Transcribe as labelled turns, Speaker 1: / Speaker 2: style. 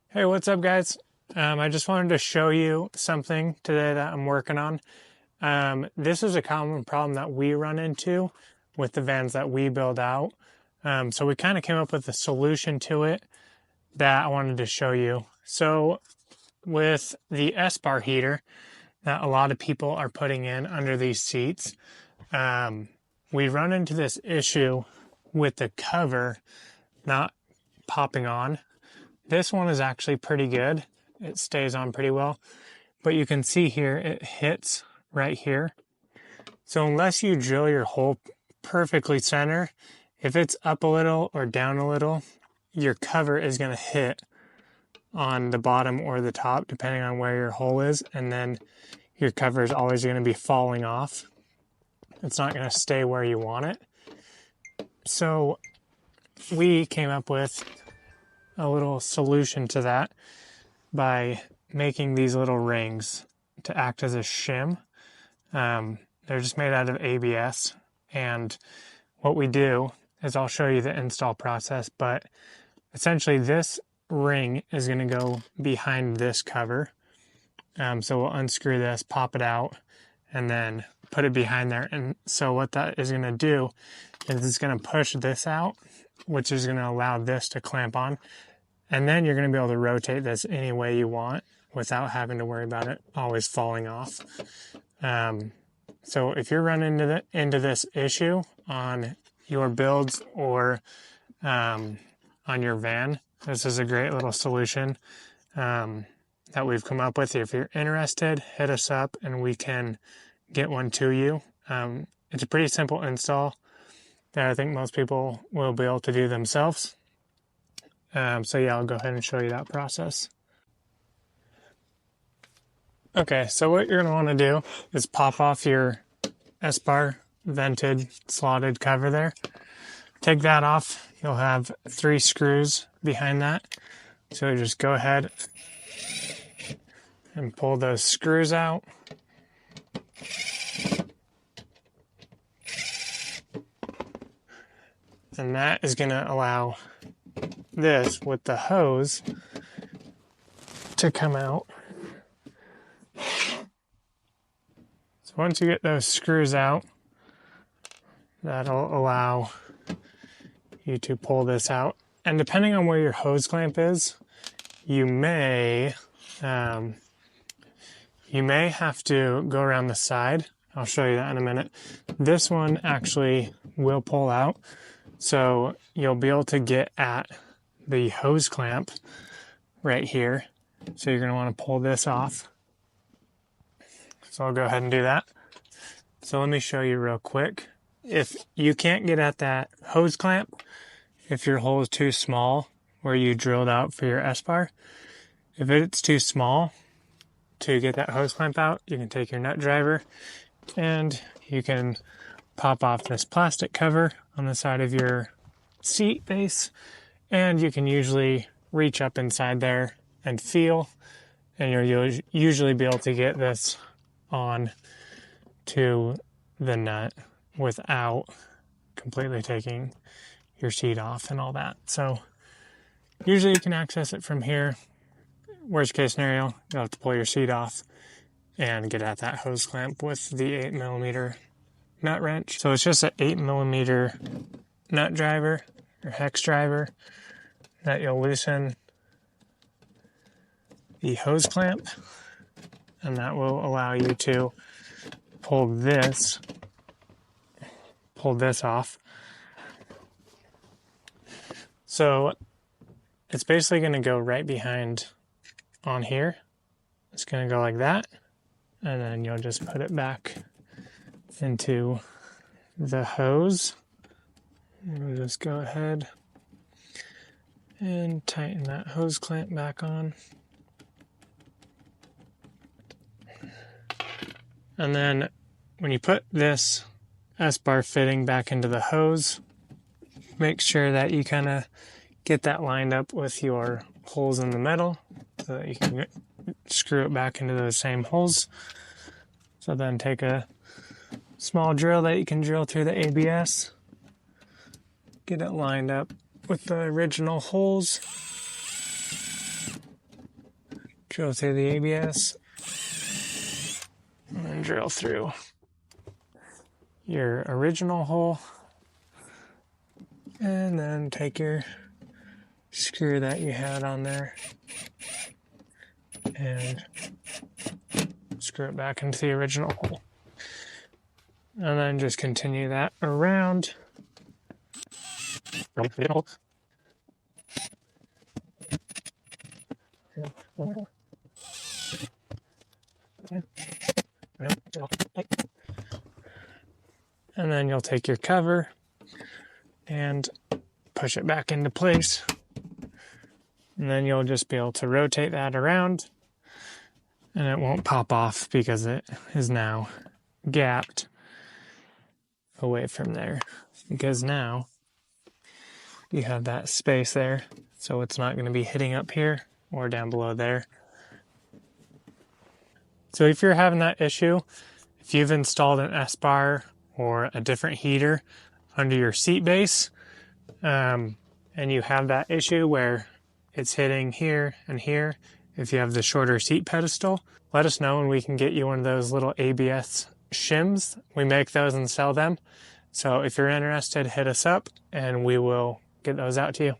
Speaker 1: Hey, what's up, guys? I just wanted to show you something today that I'm working on. This is a common problem that we run into with the vans that we build out. So we kind of came up with a solution to it that I wanted to show you. So with the Espar heater that a lot of people are putting in under these seats, we run into this issue with the cover not popping on. This one is actually pretty good. It stays on pretty well. But you can see here, it hits right here. So unless you drill your hole perfectly center, if it's up a little or down a little, your cover is going to hit on the bottom or the top, depending on where your hole is. And then your cover is always going to be falling off. It's not going to stay where you want it. So we came up with a little solution to that by making these little rings to act as a shim. They're just made out of ABS, and what we do is I'll show you the install process, but essentially this ring is going to go behind this cover. So we'll unscrew this, pop it out, and then put it behind there. And so what that is going to do is it's going to push this out, which is going to allow this to clamp on. And then you're going to be able to rotate this any way you want without having to worry about it always falling off. So if you're running into this issue on your builds or on your van, this is a great little solution that we've come up with. If you're interested, hit us up and we can get one to you. It's a pretty simple install that I think most people will be able to do themselves. So yeah, I'll go ahead and show you that process. Okay, so what you're going to want to do is pop off your Espar vented slotted cover there. Take that off. You'll have 3 screws behind that. So you just go ahead and pull those screws out. And that is going to allow this with the hose to come out. So once you get those screws out, that'll allow you to pull this out. And depending on where your hose clamp is, you may have to go around the side. I'll show you that in a minute. This one actually will pull out, so you'll be able to get at the hose clamp right here. So you're going to want to pull this off. So I'll go ahead and do that. So let me show you real quick. If you can't get at that hose clamp, if your hole is too small where you drilled out for your Espar, if it's too small to get that hose clamp out, you can take your nut driver and you can pop off this plastic cover on the side of your seat base. And you can usually reach up inside there and feel, and you'll usually be able to get this on to the nut without completely taking your seat off and all that. So usually you can access it from here. Worst case scenario, you'll have to pull your seat off and get at that hose clamp with the 8mm nut wrench. So it's just an 8mm nut driver or hex driver that you'll loosen the hose clamp, and that will allow you to pull this off. So it's basically going to go right behind on here. It's going to go like that, and then you'll just put it back into the hose. We'll just go ahead and tighten that hose clamp back on. And then when you put this Espar fitting back into the hose, make sure that you kind of get that lined up with your holes in the metal so that you can screw it back into those same holes. So then take a small drill that you can drill through the ABS, get it lined up with the original holes, drill through the ABS, and then drill through your original hole, and then take your screw that you had on there and screw it back into the original hole. And then just continue that around. And then you'll take your cover and push it back into place. And then you'll just be able to rotate that around, and it won't pop off because it is now gapped away from there. Because now you have that space there, so it's not going to be hitting up here or down below there. So if you're having that issue, if you've installed an Espar or a different heater under your seat base, and you have that issue where it's hitting here and here, if you have the shorter seat pedestal, let us know and we can get you one of those little ABS shims. We make those and sell them. So if you're interested, hit us up and we will get those out to you.